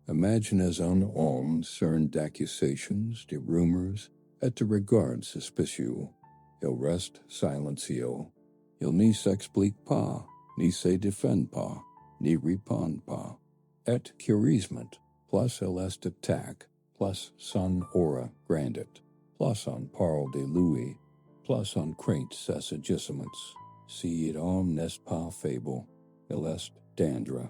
Imagine as un homme cern d'accusations, de rumors, et de regards suspicieux. Il reste silencieux. Il ni s'explique pas, ni se défend pas, ni répond pas. Et curieusement, plus il est attaque, plus son aura grandit, plus on parle de lui, plus on craint ses agissements. Si it homme n'est pas faible, il est dangereux.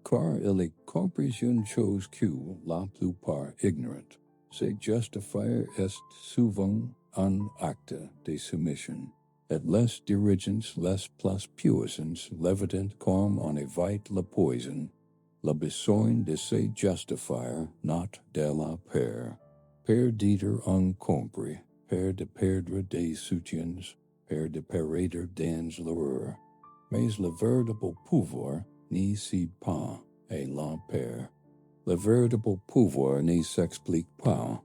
Car il est compris une chose que la plupart ignorent. Se justifier est souvent un acte de soumission. Et les dirigeants les plus puissants l'évitent comme on évite le poison. Le besoin de se justifier not de la peur. Peur d'être incompris, peur de perdre des soutiens, peur de paraître dans l'erreur. Mais le véritable pouvoir n'y cède pas à la peur. Le véritable pouvoir n'y s'explique pas,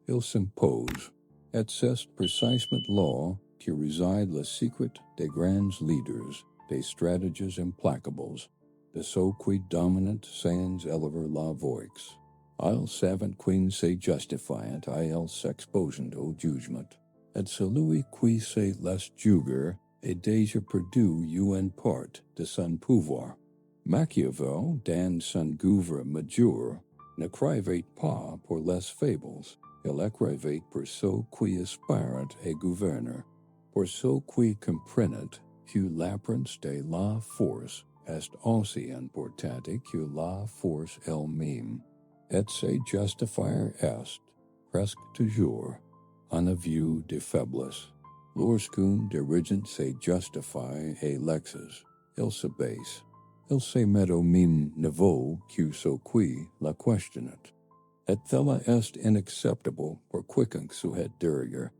il s'impose. Et c'est précisément là que réside le secret des grands leaders, des stratégies implacables, de ceux qui dominent sans élever la voix. Ils savent qu'ils se justifient et ils s'exposent au jugement. Et celui qui se laisse juger est déjà perdu une part de son pouvoir. Machiavel, dans son gouvernement majeur, n'écrivait pas pour les fables, il écrivait pour ceux qui aspirent à gouverner, pour ceux qui comprennent que l'apparence de la force est aussi importante que la force elle-même, et se justifier est, presque toujours, un aveu de faiblesse. Lorsqu'un dirigeant se justifie à l'excès, il se baisse. Il se met au même niveau que ceux qui la questionnent. Et cela est inacceptable pour quiconque souhaite derrière.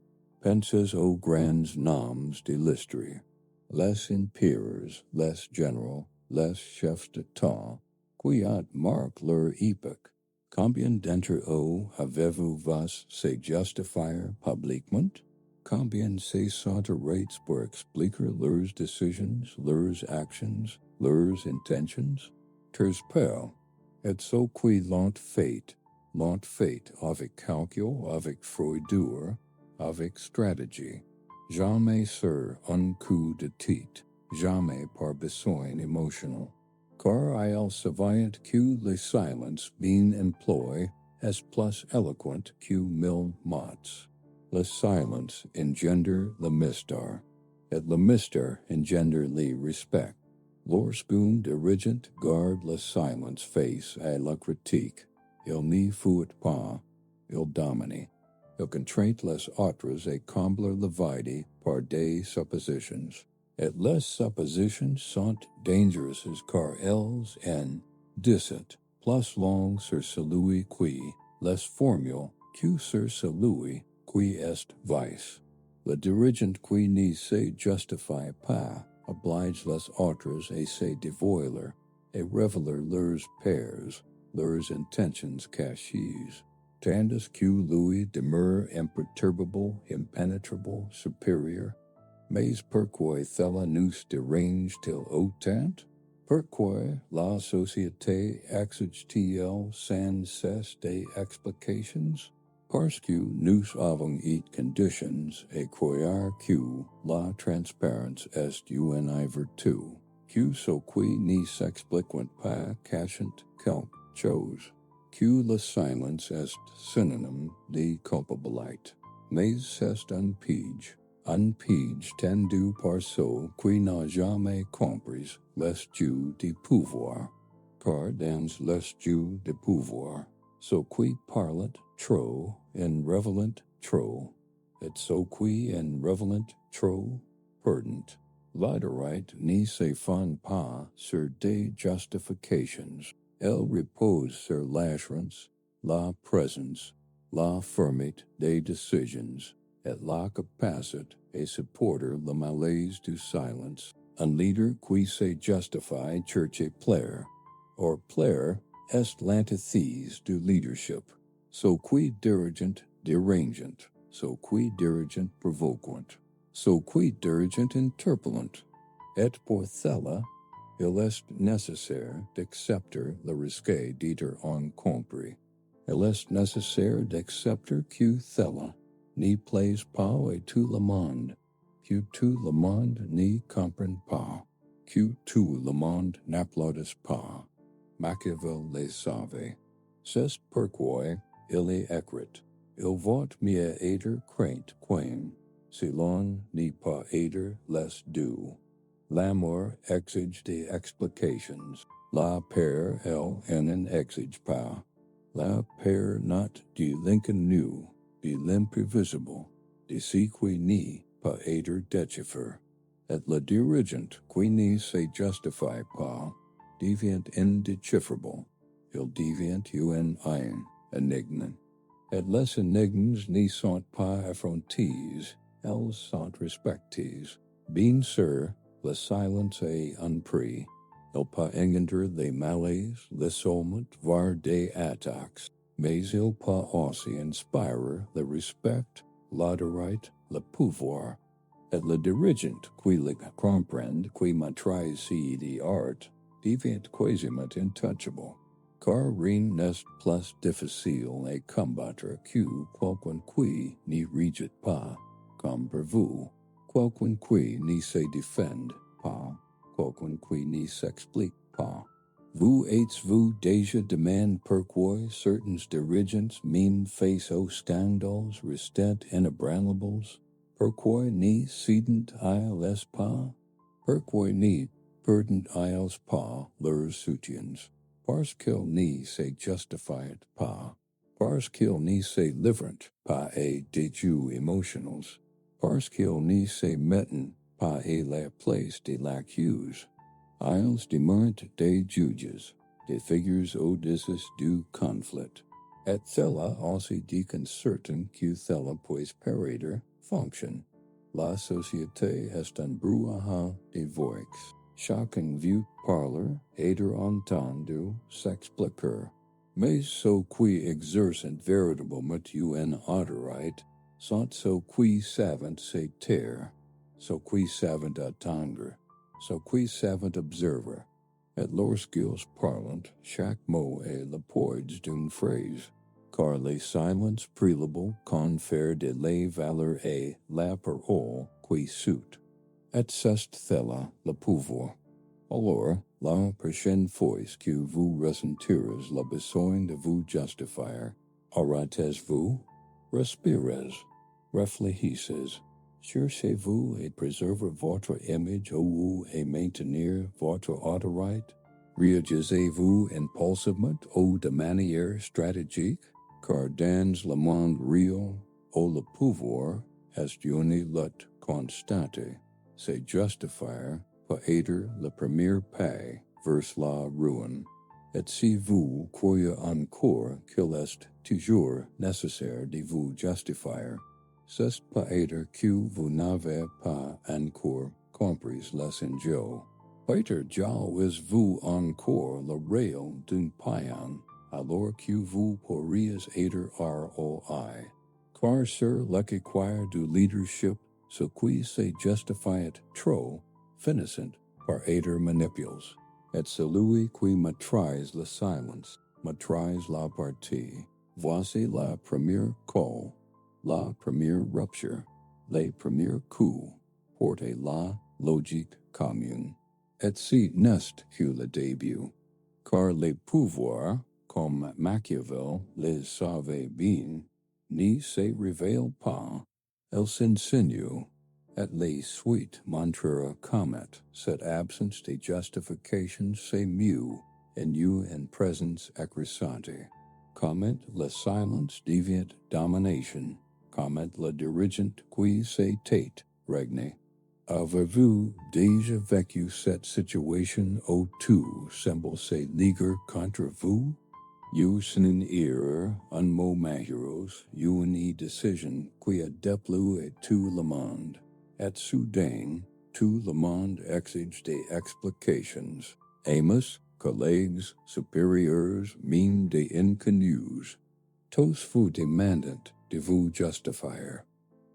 Pensez aux grands noms de l'histoire, les empires, les généraux, les chefs d'État, qui marquent leur époque. Combien d'entre eux avez-vous vu se justifier publiquement? Combien se sentent pour expliquer leurs décisions, leurs actions, leurs intentions? Très peu. Et ceux qui l'ont fait avec calcul, avec froideur, avec stratégie. Jamais sur un coup de tête, jamais par besoin émotionnel. Car ils savent que le silence bien employé est plus éloquent que mille mots. Le silence engendre le mystère, et le mystère engendre le respect. Lorsqu'un dirigeant garde le silence face à la critique, il n'y fuit pas, il domine. Il contraint les autres à combler le vide par des suppositions. Et les suppositions sont dangereuses car elles en disent plus long sur celui qui les formule que sur celui qui est vice. Le dirigeant qui ne se justifie pas oblige les autres à se dévoiler et révéler leurs peurs, leurs intentions cachées, tandis que lui demeure imperturbable, impénétrable, supérieur. Mais pourquoi cela nous dérange-t-il autant? Pourquoi la société exige-t-elle sans cesse des explications? Parce que nous avons eu conditions à croire que la transparence est une vertu, que ce qui ne s'explique pas cachent quelque chose, que le silence est synonyme de culpabilité. Mais c'est un piège tendu par ceux qui n'ont jamais compris les jeux du pouvoir. Car dans les jeux du pouvoir, ceux qui parlent trop en révèlent trop, et ceux qui en révèlent trop perdent. L'autorité ne se fonde pas sur des justifications, elle repose sur l'assurance, la présence, la fermeté des décisions, et la capacité à supporter le malaise du silence. Un leader qui se justifie cherche plaire, or plaire est l'antithèse du leadership. So qui dirigent dérangeant, so qui dirigent provoquant, so qui dirigent interpellant. Et pour cela, Il est nécessaire d'accepter le risque d'être incompris. Il est nécessaire d'accepter que cela n'y plaise pas à tout le monde, que tout le monde n'y comprenne pas, que tout le monde n'applaudisse pas. Machiavel le savait. C'est pourquoi il est écrit, il vaut mieux être craint qu'aimé, si l'on n'est pas être les deux. L'amour exige des explications. La peur, elle, n'en exige pas. La peur not de l'inconnu, de l'imprévisible, de ce qui n'est pas être déchiffré. Et le dirigeant qui ne se justifie pas devient indéchiffrable. Il devient un énigme. Et les énigmes ne sont pas affrontés, elles sont respectées. Bien sûr, le silence est un prix. Il peut engendrer des malaises, l'isolement, voire des attaques, mais il peut aussi inspirer le respect, l'autorité, le pouvoir. Et le dirigeant qui le comprend, qui maîtrise l'art, devient quasiment intouchable. Car rien n'est plus difficile à combattre que quelqu'un qui n'y rejette pas, comme pour vous, quelqu'un qui n'y se défend pas, quelqu'un qui n'y s'explique pas. Vous êtes-vous déjà demandé pourquoi certains dirigeants même face aux scandales restent inébranlables? Pourquoi n'y cèdent-ils pas? Pourquoi n'y perdent-ils pas leurs soutiens? Parce qu'ils ne se justifient pas, parce qu'ils ne se livrent pas à des jeux émotionnels, parce qu'ils ne se mettent pas à la place de l'accuse. Ils demandent des juges, des figures audacieuses du conflit. Et cela aussi déconcertant que cela puisse paraître fonction. La société est un brouhaha de voix. Chacun veut parler, être entendu, s'expliquer. Mais ceux qui exercent véritablement une autorité sont ceux qui savent se taire, ceux qui savent attendre, ceux qui savent observer. Et lorsqu'ils parlent, chaque mot est le poids d'une phrase, car le silence préalable confère de la valeur à la parole qui suit. Et c'est cela le pouvoir. Alors, la prochaine fois que vous ressentirez le besoin de vous justifier, arrêtez-vous, respirez, réfléchissez. Cherchez-vous à préserver votre image ou à maintenir votre autorité? Réagissez-vous impulsivement ou de manière stratégique? Car dans le monde réel, où le pouvoir est une lutte constante, se justifier peut être le premier pas vers la ruine. Et si vous croyez encore qu'il est toujours nécessaire de vous justifier, c'est peut-être que vous n'avez pas encore compris les enjeux. Peut-être jouez-vous encore le rôle d'un païen, alors que vous pourriez être ROI. Car sur l'acquisition du leadership, ce qui se justifie trop, finissant par être manipulé. Et celui qui maîtrise le silence, maîtrise la partie. Voici la première call, la première rupture, les premiers coups, pour la logique commune. Et si n'est que le début, car les pouvoirs, comme Machiavel les savait bien, ne se révèlent pas, ils s'insinuent. Et les suites montrera comment cette absence de justification se mue en présence accrescente. Comment le silence devient domination. Comment le dirigeant qui se tait règne. Avez-vous déjà vécu cette situation où tout semble se liguer contre vous? Use une erreur, un mot malheureux, une décision qui a déplu à tout le monde. Et soudain, tout le monde exige des explications. Amis, collègues, supérieurs, même des inconnus. Tous vous demandent de vous justifier,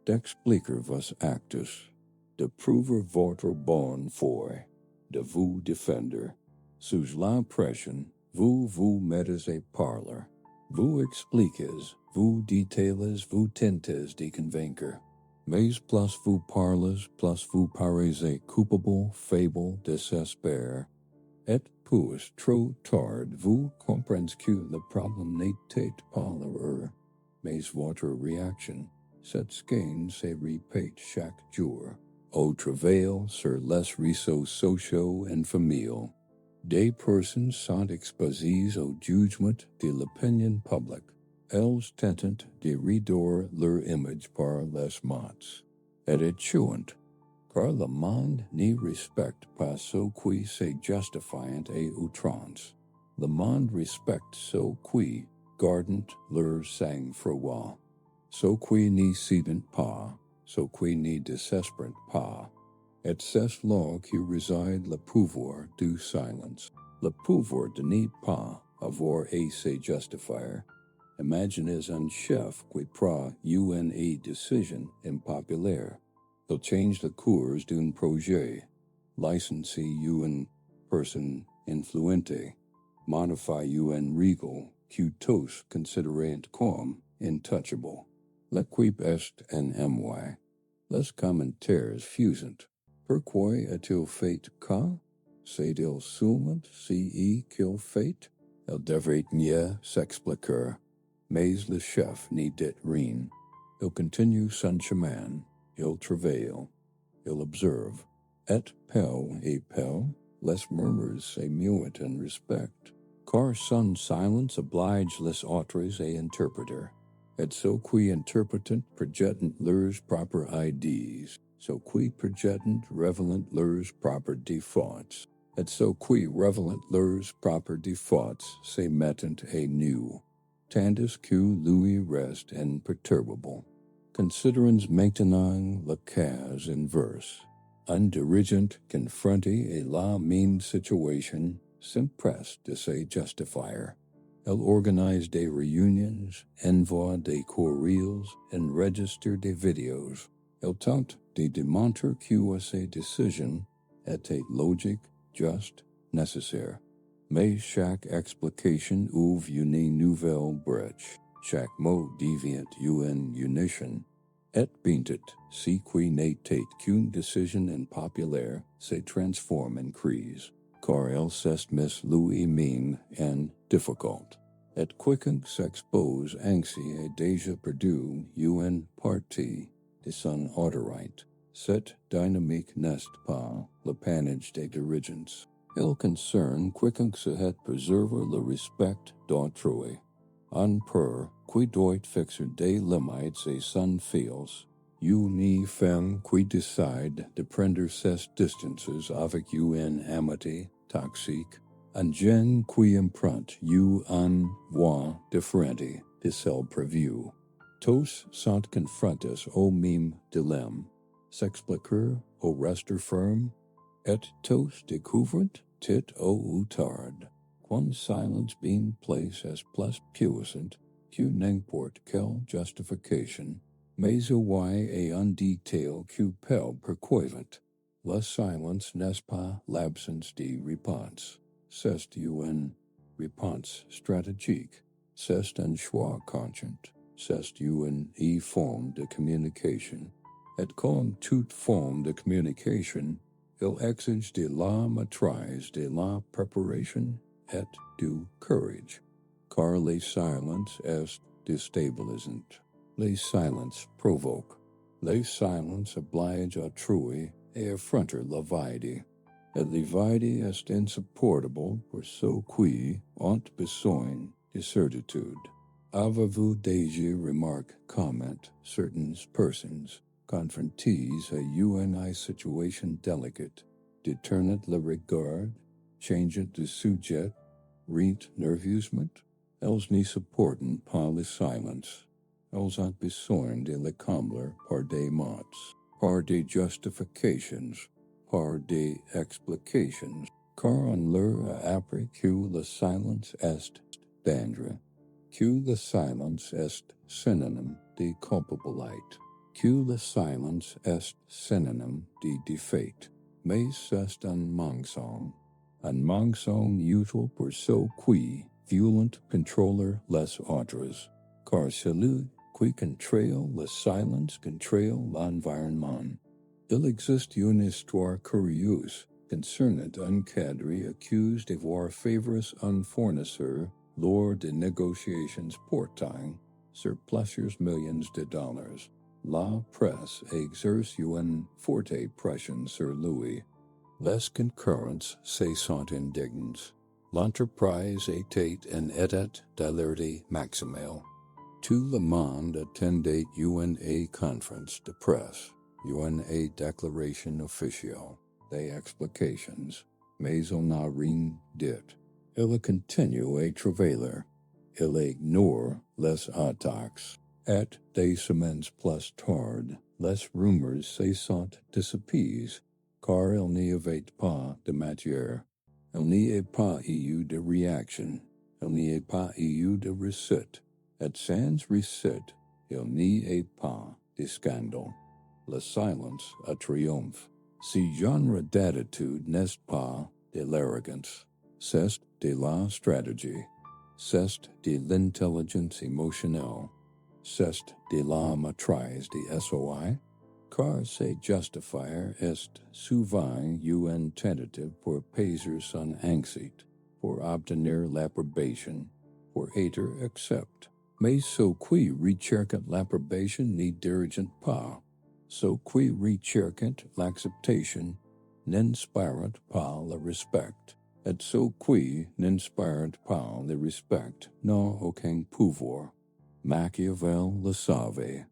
d'expliquer vos actes, de prouver votre bonne foi. de vous défendre. Sous l'impression, vous mettez à parler. Vous expliquez, vous dites, vous tentez de convaincre. Mais plus vous parlez, plus vous paraissez coupable, faible, désespéré. Et puis, trop tard, vous comprenez que le problème n'était pas l'erreur, mais votre réaction. Cette skein se répète chaque jour. Au travail, sur les réseaux sociaux et familiaux, des personnes sont exposées au jugement de l'opinion publique. Elles tentent de réduire leur image par les mots. Et échouent, car le monde ne respecte pas ceux qui se justifient à outrance. Le monde respecte ceux qui gardent leur sang-froid. Ceux qui ne cèdent pas, ceux qui ne désespèrent pas. Et c'est là que réside le pouvoir du silence. Le pouvoir de ne pas avoir à se justifier. Imaginez un chef qui prend une décision impopulaire. Il change le cours d'un projet, licencie une personne influente, modifie une règle que tous considèrent comme intouchable. L'équipe est en émoi. Les commentaires fusent. Pourquoi a-t-il fait ça? C'est-il seulement si qu'il fait? Il devrait mieux s'expliquer. Mais le chef ne dit rien. Il continue son chemin. Il travaille. Il observe. Et peu, les murmures se muent en respect. Car son silence oblige les autres à interpréter. Et ceux qui interprètent projettent leurs propres idées. Ceux qui projettent révèlent leurs propres défauts. Et ceux qui révèlent leurs propres défauts se mettent à nu. Tandis que lui reste imperturbable. Considerons maintenant le cas inverse. Un dirigeant confronté à la même situation s'empresse de se justifier. Elle organise des réunions, envoie des courriels, enregistre des vidéos. Elle tente de démontrer que ses décisions étaient logiques, justes, nécessaires. Mais chaque explication ouvre une nouvelle brèche. Chaque mot devient une unition. Et bientôt, ce qui n'était qu'une décision impopulaire se transforme en crise, car elle s'est mise lui-même en difficult. Et quiconque s'expose ainsi a déjà perdu une partie de son autorité. Cette dynamique n'est pas l'apanage des dirigeants. Elle concerne quiconque souhaite préserver le respect d'autrui. Un père qui doit fixer des limites à son fils, une femme qui décide de prendre ses distances avec une amitié toxique, un jeune qui emprunte une voie différente de celle prévue. Tous sont confrontés au même dilemme, s'expliquer ou rester ferme, et tous découvrent tit ou tard, qu'un silence bien placé est plus puissant que n'importe quelle justification, mais ouai et un détail que peut pourquoivent. Le silence n'est pas l'absence de réponse, c'est une réponse stratégique, c'est un choix conscient, c'est une forme de communication. Et comme toute forme de communication, il exige de la maîtrise, de la préparation et du courage, car le silence est déstabilisant. Le silence provoque. Le silence oblige autrui à affronter la vérité. Et la vérité est insupportable pour ceux qui ont besoin de certitude. Avez-vous déjà remarqué comment certaines personnes confrontées à une situation délicate détournent le regard, changent de sujet, rient nerveusement? Elles ne supportent pas le silence. Elles ont besoin de le combler par des mots, par des justifications, par des explications, car on leur a appris que le silence est dangereux, que le silence est synonyme de culpabilité, que le silence est synonyme de défaite. mais c'est un mensonge. Un mensonge utile pour ceux qui violent contrôler les autres, car celui qui contrôle le silence contrôle l'environnement. Il existe une histoire curieuse concernant un cadre accusé d'avoir favori un fournisseur lors de négociations portant sur plusieurs millions de dollars. La presse exerce une forte pression sur lui. Les concurrents se sont indignants. L'entreprise était en état d'alerte maximale. Tout le monde attendait une conférence de presse, une déclaration officielle, des explications, mais il n'a rien dit. Il continue à travailler. Il ignore les attaques. Et des semaines plus tard, les rumeurs se sont dissipées, car il n'y avait pas de matière. Il n'y a pas eu de réaction. Il n'y a pas eu de recette. Et sans recette, il n'y a pas de scandale. Le silence a triomphe. Ce genre d'attitude n'est pas de l'arrogance, c'est de la stratégie, c'est de l'intelligence émotionnelle, c'est de la maîtrise de SOI, car se justifier est souvent une tentative pour apaiser son anxiété, pour obtenir l'approbation, pour être accepté. Mais ceux qui recherchent l'approbation n'y dirigent pas. Ceux qui recherchent l'acceptation n'inspirent pas le respect, et ceux qui n'inspirent pas le respect n'ont aucun pouvoir. Machiavel le savait.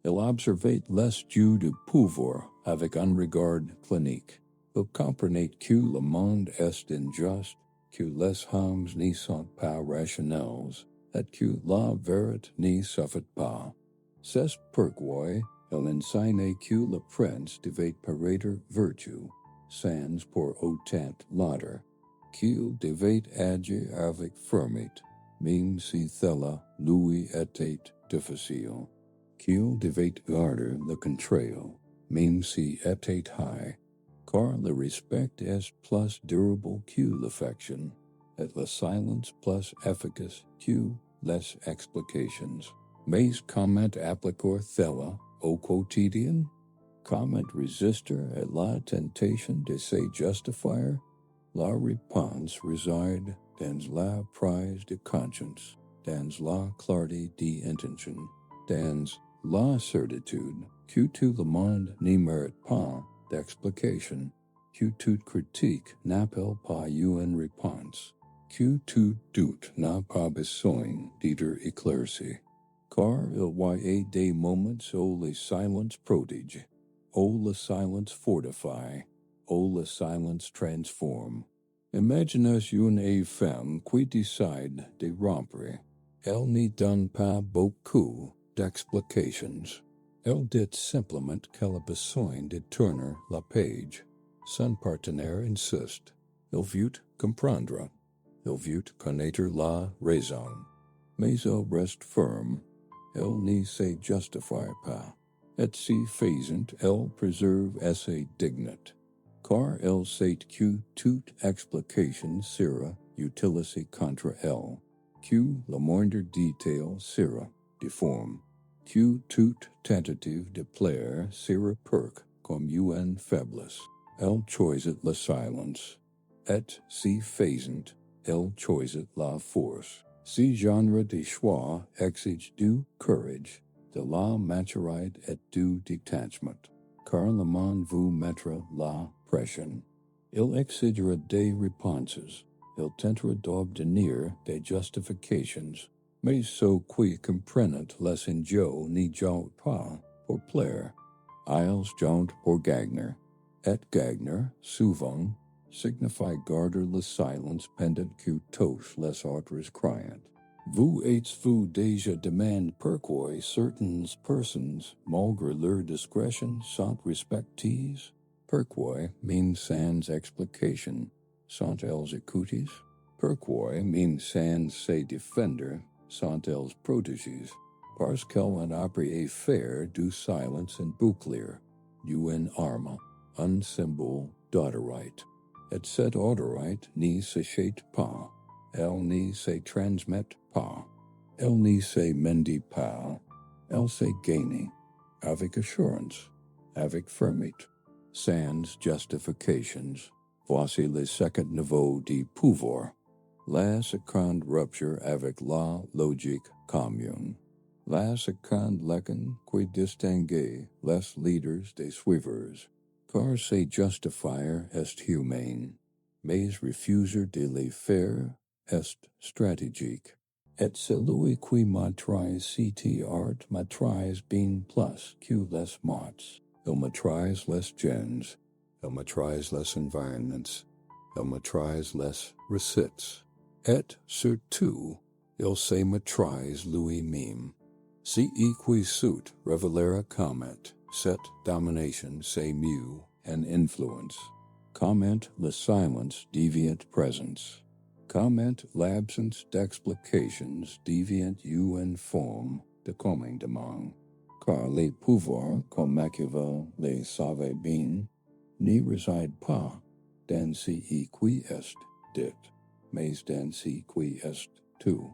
Il observait les jeux du pouvoir avec un regard clinique. Il comprenait que le monde est injuste, que les hommes n'y sont pas rationnels, et que la vérité n'y suffit pas. C'est pourquoi il enseignait que le prince devait paraître vertu, sans pour autant l'autre, qu'il devait agir avec fermeté, même si cela lui était difficile, qu'il devait garder le contrôle, même si était high, car le respect est plus durable que l'affection, et le silence plus efficace que les explications. Mais comment appliquer cela au quotidien? Comment résister à la tentation de se justifier? La réponse réside dans la prise de conscience, dans la clarté d'intention, dans la certitude que tout le monde n'y mérite pas d'explication, que toute critique n'appelle pas une réponse, que tout doute n'a pas besoin d'être éclairci. Car il y a des moments où le silence protège, où le silence fortifie, où le silence transforme. Imaginez une femme qui décide de rompre. Elle n'y donne pas beaucoup d'explications. Elle dit simplement qu'elle a besoin de tourner la page. Son partenaire insiste. Il veut comprendre. Il veut connaître la raison. Mais elle reste ferme. Elle n'y se justifie pas. Et si faisant, elle préserve sa dignité. Car elle sait que toute explication sera utilisée contre elle, que le moindre détail sera difforme, que toute tentative de plaire sera perçue comme une faiblesse. Elle choisit le silence, et si faisant, elle choisit la force. Ce genre de choix exige du courage, de la maturité et du détachement, car le monde vous mettra la pression. Il exigera des réponses, il tentera d'obtenir des justifications, mais ceux qui comprennent les enjeux n'y jouent pas pour plaire. Ils jouent pour gagner, et gagner, souvent, signifie garder le silence pendant que tous les autres crient. Vous êtes-vous déjà demandé pourquoi certaines personnes, malgré leur discrétion, sont respectées? Pourquoi, même sans explication, sont-elles écoutées? Pourquoi, même sans se défendre, sont-elles protégées? Parce qu'elles ont appris à faire du silence un bouclier, une arme, un symbole d'autorité. Et cette autorité ne s'achète pas, elle ne se transmet pas, elle ne se mendie pas, elle se gagne, avec assurance, avec fermeté, sans justifications. Voici le second niveau du pouvoir, la seconde rupture avec la logique commune. La seconde leçon qui distingue les leaders des suiveurs, car se justifier est humain, mais refuser de le faire est stratégique. Et celui qui maîtrise cet art maîtrise bien plus que les mots. Il maîtrise les gens, il maîtrise les environnements, il maîtrise les recettes, et surtout, il se maîtrise lui-même. Si qui saute révélera comment cette domination c'est mieux and influence. Comment le silence devient présence. Comment l'absence d'explications devient une forme de commandement. Car les pouvoirs, comme Machiavel les savait bien, ne résident pas dans ce qui est dit, mais dans ce qui est tout.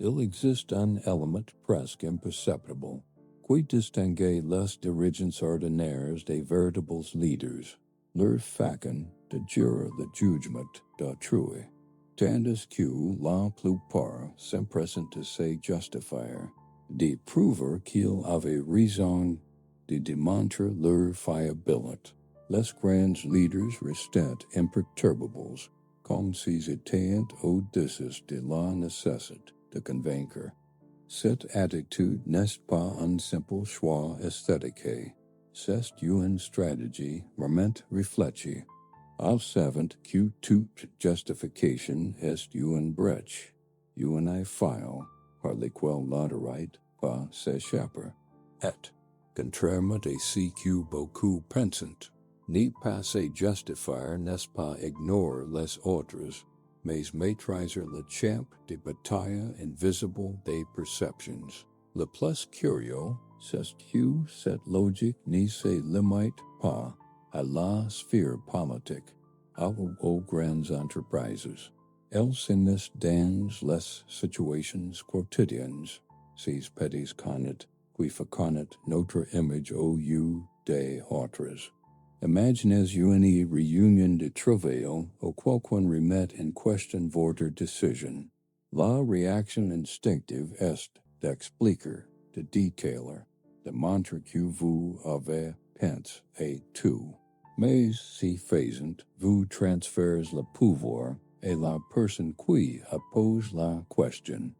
Il existe un élément presque imperceptible qui distingue les dirigeants ordinaires des véritables leaders, leur façon de gérer le jugement d'autrui, tandis que la plupart s'empressent de se justifier, de prouver qu'ils avaient raison, de démontrer leur fiabilité. Les grands leaders restent imperturbables, comme s'ils étaient au-dessus de la nécessité de convaincre. Cette attitude n'est pas un simple choix esthétique, c'est une stratégie vraiment réfléchie. Ils savent que toute justification est une brèche, une faille, par laquelle l'autorité peut s'échapper. Et, contrairement à ce que beaucoup pensent, ne pas se justifier n'est pas ignorer les autres, mais maîtriser le champ de bataille invisible des perceptions. Le plus curieux, c'est que cette logique ne se limite pas à la sphère politique, aux grandes entreprises. Elle s'initié dans les situations quotidiennes, ces petits connaît qui font notre image au lieu des autres. Imaginez une réunion de travail où quelqu'un remet en question votre décision. La réaction instinctive est d'expliquer, de détailler, de montrer que vous avez pensé et tout. Mais si faisant, vous transférez le pouvoir et la personne qui pose la question.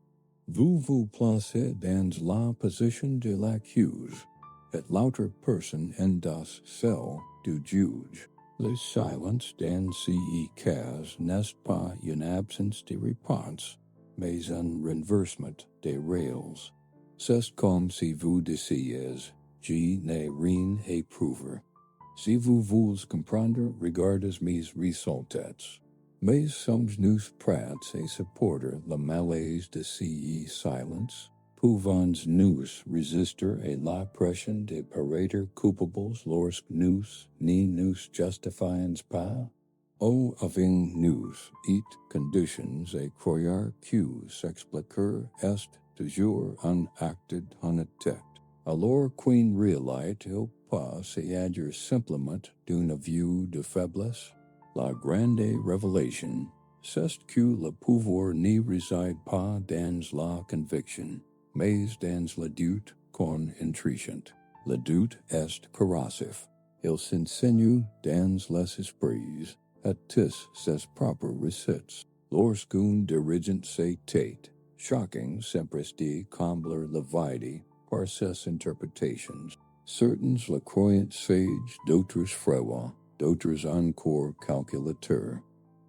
Vous vous placez dans la position de l'accuse, et l'autre personne endosse celle du juge. Le silence dans ce cas n'est pas une absence de réponse, mais un renversement des rôles. C'est comme si vous disiez, je n'ai rien à prouver. Si vous voulez comprendre, regardez mes résultats. Mais sommes-nous prêts à supporter le malaise de ce silence? Pouvons-nous résister à la pression de paraître coupables lorsque nous ne nous justifions pas? Ou avons-nous et conditions à croire que s'expliquer est toujours un acte d'honnêteté? Alors qu'en réalité il peut s'agir simplement d'une vue de faiblesse? La grande révélation, c'est que le pouvoir ne réside pas dans la conviction, mais dans le doute qu'on entretient. Le doute est corrosif. Il s'insinue dans les esprits, et tisse ses propres recettes. Lorsqu'un dirigeant se tait, shocking s'empresse combler le vide par ses interprétations. Certains le croient sage, d'autres froid, d'autres encore calculateur.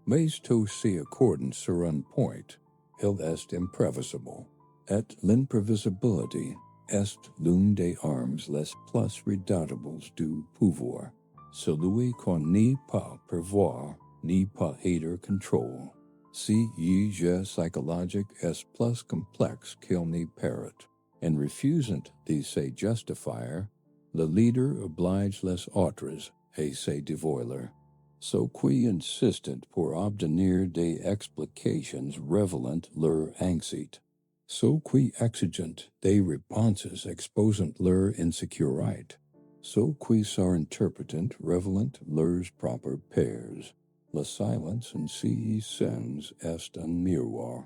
Mais tout s'y accordant sur un point, il est imprévisible. Et l'imprévisibilité est l'une des armes les plus redoutables du pouvoir. Celui qu'on ne peut prévoir, ne peut être contrôlé. Si le jeu psychologique est plus complexe qu'il n'y paraît. En refusant de se justifier, le leader oblige les autres à se dévoiler. So qui insistent pour obtenir des explications relevant leur anxiété. So qui exigent des réponses exposant leur insécurité. So qui sont interpretant relevant leurs propres pairs. La silence en si sens est un miroir.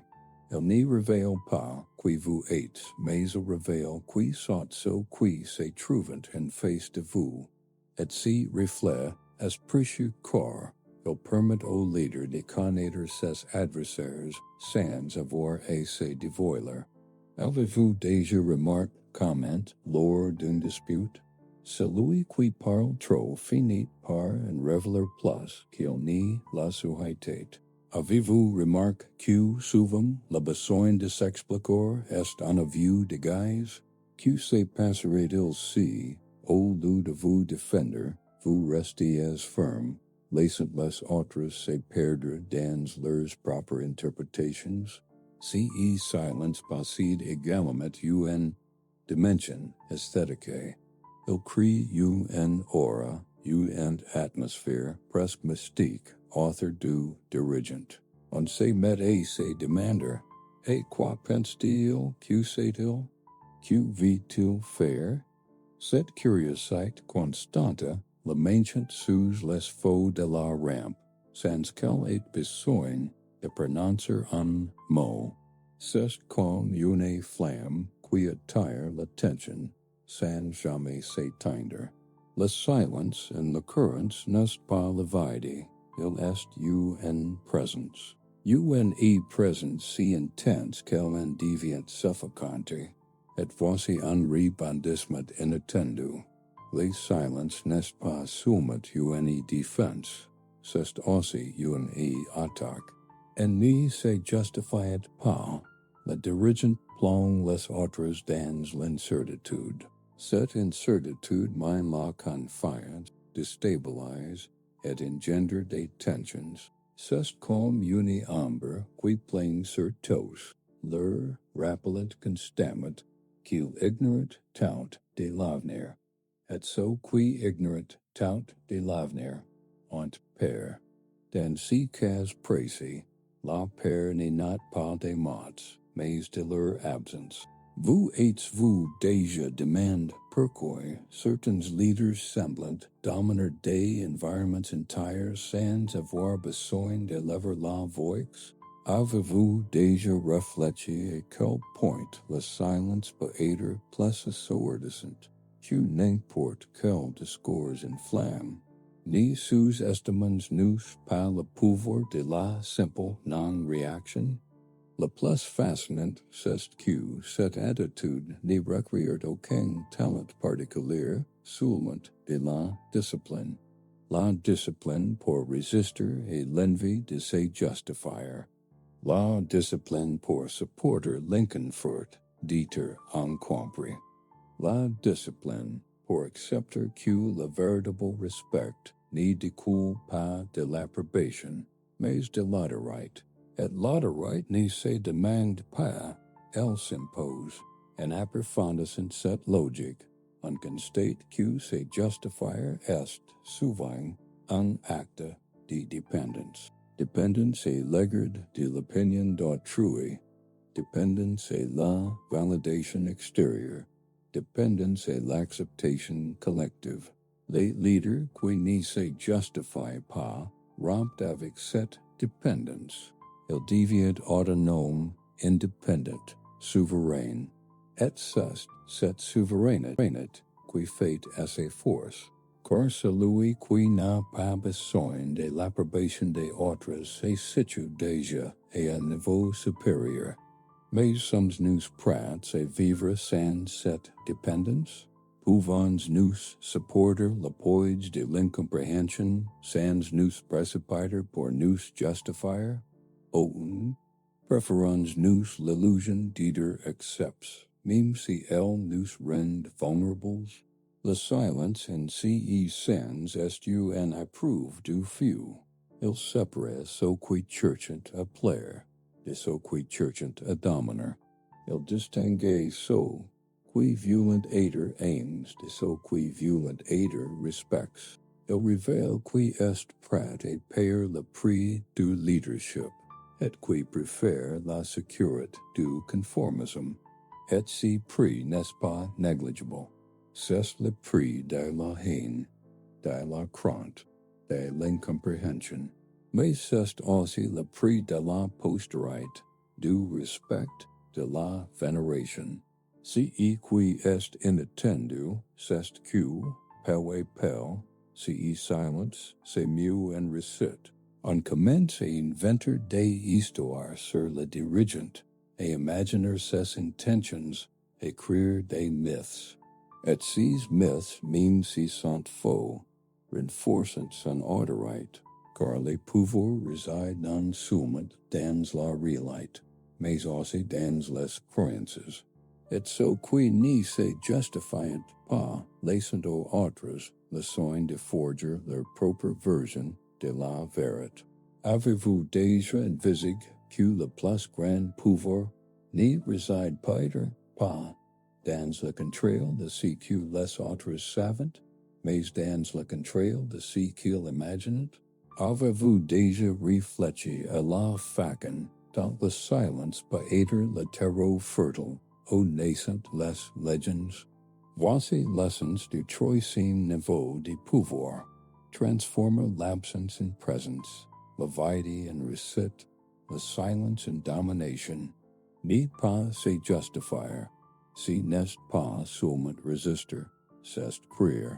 Elle n'y révèle pas qui vous êtes, mais elle révèle qui sont ceux qui se trouvent en face de vous. Et si reflet as précieux corps, elle permet au leader de connaître ses adversaires sans avoir à se dévoiler. Avez-vous déjà remarqué comment, lors d'une dispute, celui qui parle trop finit par en révéler plus qu'il n'y la souhaitait? Avez-vous remarqué que souvent le besoin de s'expliquer est un aveu de guise? Que se passerait-il si, au lieu de vous défendre, vous restiez ferme, laissant les autres se perdre dans leurs propres interprétations? Si silence possède également une dimension esthétique, il crée une aura, une atmosphère presque mystique autour du dirigeant. On se met à se demander, et quoi pense-t-il, que sait-il, que veut-il faire? Cette curiosité constante le maintient sous les feux de la rampe, sans qu'elle ait besoin de prononcer un mot. C'est comme une flamme qui attire l'attention sans jamais s'éteindre. Le silence en l'occurrence n'est pas le vide, il est une présence. Une présence si intense qu'elle en devient suffocante. Et voici un rebondissement inattendu. Le silence n'est pas seulement une défense, c'est aussi une attaque. Et ne se justifie pas. Le dirigeant plonge les autres dans l'incertitude. Cette incertitude mine la confiance, déstabilise et engendre des tensions. C'est comme une ombre qui plane sur tous. Leur rappelle constamment qu'il ignore tout de l'avenir. Et ce qui ignore tout de l'avenir, ont peur. Dans ce cas précis, la peur n'est pas des mots, mais de leur absence. Vous êtes-vous déjà demandé pourquoi certains leaders semblent dominer des environnements entiers sans avoir besoin de lever la voix? Avez-vous déjà réfléchi à quel point le silence peut être plus assourdissant que n'importe quel discours en flamme? Ne sous-estimons-nous pas le pouvoir de la simple non-réaction? Le plus fascinant, c'est que cette attitude ne requiert aucun talent particulier, seulement de la discipline. La discipline pour résister et l'envie de se justifier. La discipline pour supporter l'inconfort d'être incompris. La discipline pour accepter que le véritable respect ne découle pas de l'approbation, mais de l'autorité. Et l'autorité ne se demande pas, elle s'impose. En approfondissant cette logique, on constate que se justifier est souvent un acte de dépendance. Dépendance est l'égard de l'opinion d'autrui. Dépendance est la validation extérieure. Dépendance est l'acceptation collective. Les leaders qui ne se justifient pas rompent avec cette dépendance. Ils deviennent autonomes, indépendants, souverains. Et c'est cette souveraineté qui fait assez force. Car celui qui n'a pas besoin de l'approbation des autres se situe déjà à un niveau supérieur. Mais sommes-nous prêts à vivre sans cette dépendance? Pouvons-nous supporter le poids de l'incompréhension sans nous précipiter pour nous justifier? Ou préférons-nous l'illusion d'être acceptés, même si elle nous rend vulnérables? Le silence en ce sens est une épreuve du feu. Il sépare ceux qui cherchent à plaire de ceux qui cherchent à dominer. Il distingue ceux qui veulent être aimes de ceux qui veulent être respectés. Il révèle qui est prêt à payer le prix du leadership, et qui préfère la sécurité du conformisme. Et ce prix n'est pas négligible. C'est le prix de la haine, de la crainte, de l'incompréhension. Mais c'est aussi le prix de la postérité, du respect, de la vénération. Si qui est inattendu, c'est que, peu à peu, si silence, c'est mieux en récite. On commence à inventer des histoires sur le dirigeant, à imaginer ses intentions, à écrire des mythes. Et ces mythes, même s'ils sont faux, renforcent son autorité, car le pouvoir réside non seulement dans la réalité, mais aussi dans les croyances. Et ce qui ne se justifie pas, laissant aux autres le soin de forger leur propre version de la vérité. Avez-vous déjà envisagé que le plus grand pouvoir ne réside pas dans le contrôle de ce que les autres savent, mais dans le contrôle de ce qu'ils imaginent? Avez-vous déjà réfléchi à la façon dont le silence peut être le terreau fertile où naissent les légendes? Voici l'essence du troisième niveau de pouvoir. Transformer l'absence en présence, la vérité en récit, le silence en domination. Ne pas se justifier, si n'est pas seulement résister, c'est créer.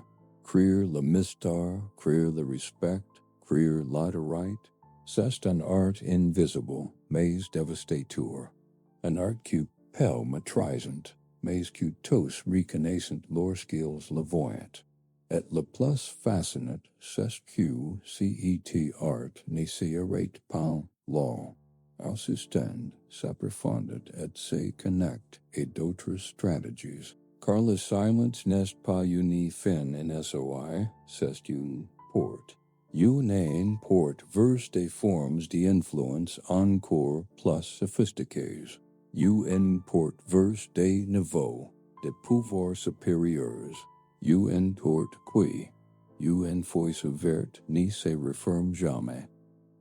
Créer le mystère, créer le respect, créer l'autorité. C'est un art invisible, mais dévastateur. Un art qui peut maîtrisant, mais que tous reconnaissent lorsqu'ils le voient. Et le plus fascinant, c'est que cet art ne s'arrête pas là. Il s'étend, s'approfondit et se connecte à d'autres stratégies. Car le silence n'est pas une fin en soi, c'est une porte. Une porte vers des formes d'influence encore plus sophistiquées. Une porte vers des niveaux de pouvoir supérieurs. Une porte qui, une fois ouverte, ne se referme jamais.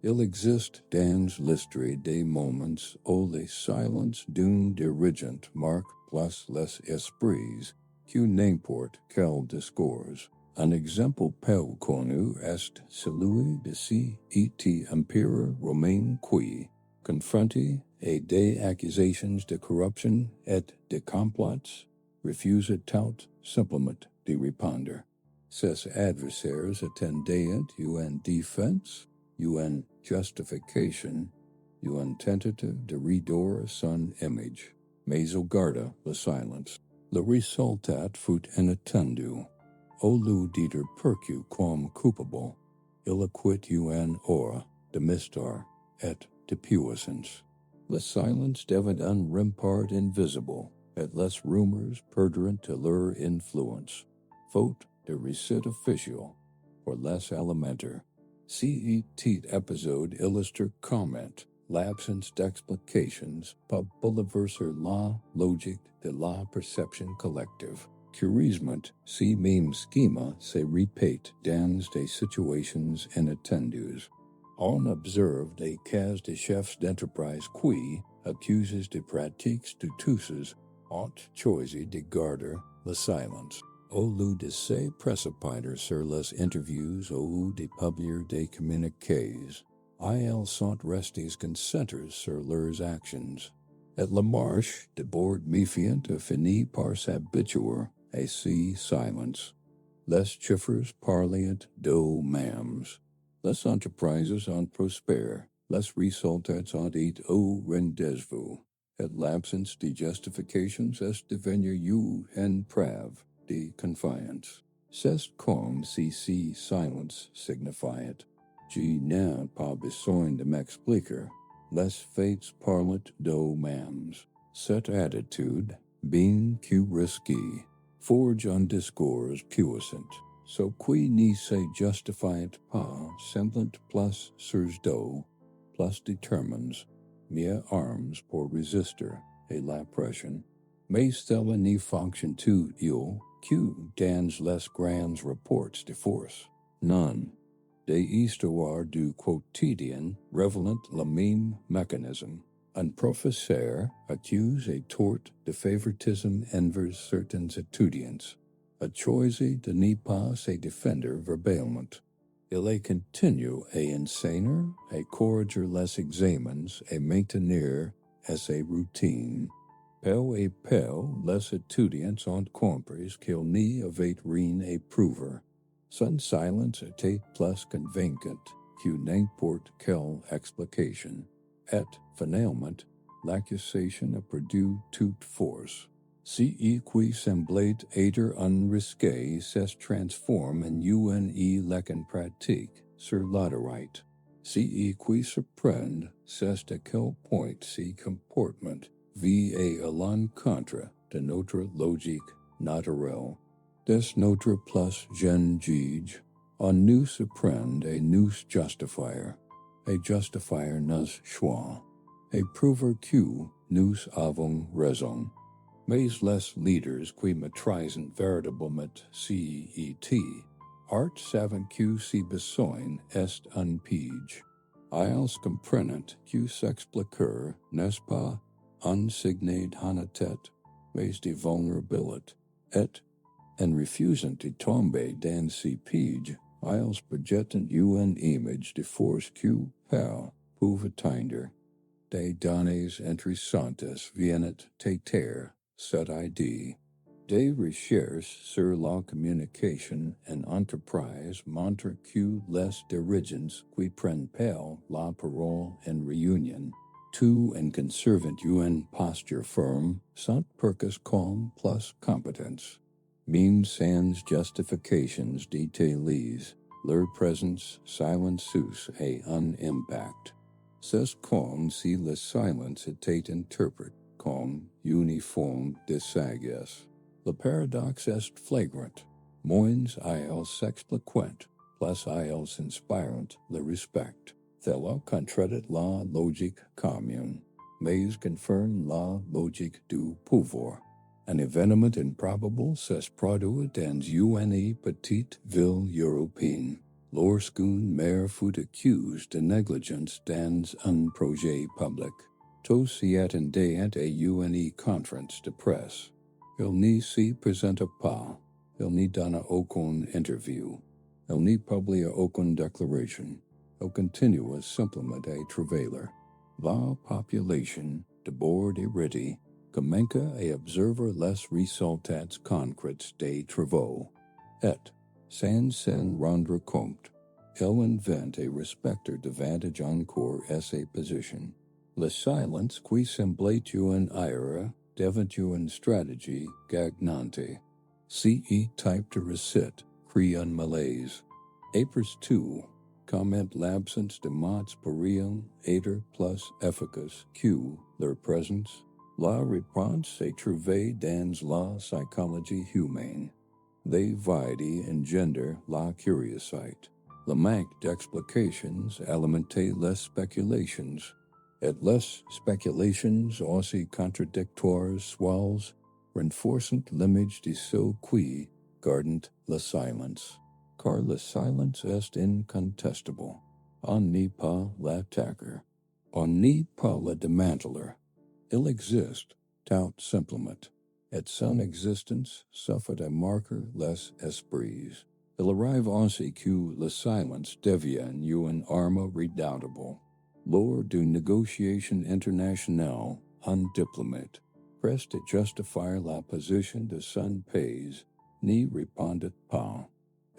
Il existe dans l'histoire des moments où le silence d'un dirigeant marque plus les esprits que n'importe quel discours. Un exemple peu connu est celui de cet empereur romain qui, confronté à des accusations de corruption et de complot, refusa tout simplement de répondre. Ses adversaires attendaient une défense, une justification, une tentative de redorer son image, mais il garda le silence. Le résultat fut inattendu. Au lieu d'être perçu comme coupable, il acquitte une aura de mystère et de puissance. Le silence devint un rempart invisible, et les rumeurs perdront de leur influence, faute de récit officiel pour les alimenter. Cet épisode illustre comment l'absence d'explications peut bouleverser la logique de la perception collective. Curieusement, ce même schéma se répète dans des situations inattendues. On observe des cas de chefs d'entreprise qui, accusés de pratiques douteuses, ont choisi de garder le silence. Au lieu de se précipiter sur les interviews ou de publier des communiqués, ils sont restés concentrés sur leurs actions. Et la marche de bord méfiant a fini par s'habituer à ce silence. Les chiffres parlaient d'eux-mêmes. Les entreprises ont prospéré, les résultats ont été au rendez-vous, et l'absence de justifications est devenue une preuve de confiance. C'est comme si ce silence signifiait: je n'ai pas besoin de m'expliquer, les faits parlent d'eux-mêmes. Cette attitude, bien que risquée, forge un discours puissant, ce qui ne se justifie pas simplement plus sur dos, plus détermine, mieux armes pour résister à la pression. Mais cela ne fonctionne tout que dans les grands rapports de force. Non. De histoire du quotidien révélant le même mécanisme. Un professeur accuse et tort de favoritisme envers certains étudiants, a choisi de ne pas se défendre verbalement. Il est continue et enseigner et corriger les examens et maintenir ses routines. Peu et peu, les étudiants ont compris qu'il n'y avait rien à prouver. Son silence était plus convaincante que n'importe quelle explication. Et, finalement, l'accusation a perdu toute force. Ce qui semblait être un risque se transforme en une leçon pratique sur l'autorité. Ce qui surprend, c'est à quel point ce comportement va à l'encontre de notre logique naturelle. Des notre plus jeune juge, on nous surprend et nous justifier, et justifier nos choix, et prouver que nous avons raison. Mais les leaders qui maîtrisent véritablement cet art savent que si besoin est un pige. Ils comprennent que s'expliquer n'est pas un signe d'honnêteté, mais de vulnérabilité, et en refusant de tomber dans ces pièges, ils projettent une image de force que peuvent atteindre. Des données intéressantes viennent têter cette idée. Des recherches sur la communication en entreprise montrent que les dirigeants qui prennent pas la parole en réunion, tout en conservant une posture ferme, sont perçus comme plus compétents. Même sans justifications détaillées, leur présence silencieuse a un impact. C'est comme si le silence était interprété comme une forme de sagesse. Le paradoxe est flagrant. Moins ils s'expliquent, plus ils inspirent le respect. Cela contredit la logique commune, mais confirme la logique du pouvoir. Un événement improbable s'est produit dans une petite ville européenne, lorsqu'une mère fut accusée de négligence dans un projet public. Tous s'y attendaient à une conférence de presse. Il n'y s'y présenta pas, il n'y donna aucune interview, il n'y publia aucune déclaration, il continua simplement à travailler. La population, d'abord irritée, commença à observer les résultats concrets des travaux, et, sans s'en rendre compte, il invente et respecte davantage encore sa position. Le silence qui semblait une erreur devint une stratégie gagnante. Ce type de recette crée un malaise. Après tout, comment l'absence de mots pourrait être plus efficace que leur présence? La réponse est trouvée dans la psychologie humaine. Les vides engendre la curiosité. Le manque d'explications alimentait les spéculations, et les spéculations aussi contradictoires soient renforcent l'image de ceux qui gardent le silence. Car le silence est incontestable. On n'est pas l'attaquer. On n'est pas le démanteler. Il existe, tout simplement, et son existence suffit à marquer les esprits. Il arrive ainsi que le silence devient une arme redoutable. Lors d'une négociation internationale, un diplomate, pressé à justifier la position de son pays, n'y répondit pas.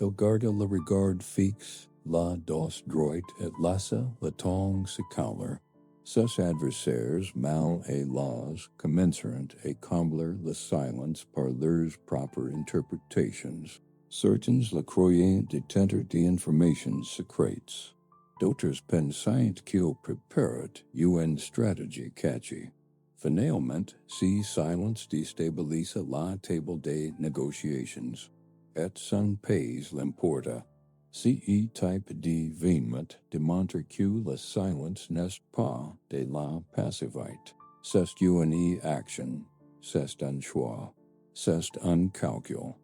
Il garda le regard fixe, la dos droite et laissa le temps s'écouler. Ses adversaires, mal et las, commenceront à combler le silence par leurs propres interprétations. Certains le croyaient détenteur d'informations secrètes. D'autres pensaient qu'il préparait une stratégie cachée. Finalement, ce silence déstabilisa la table des négociations, et son pays l'emporta. Ce type d'événement démontre que le silence n'est pas de la passivité. C'est une action, c'est un choix, c'est un calcul.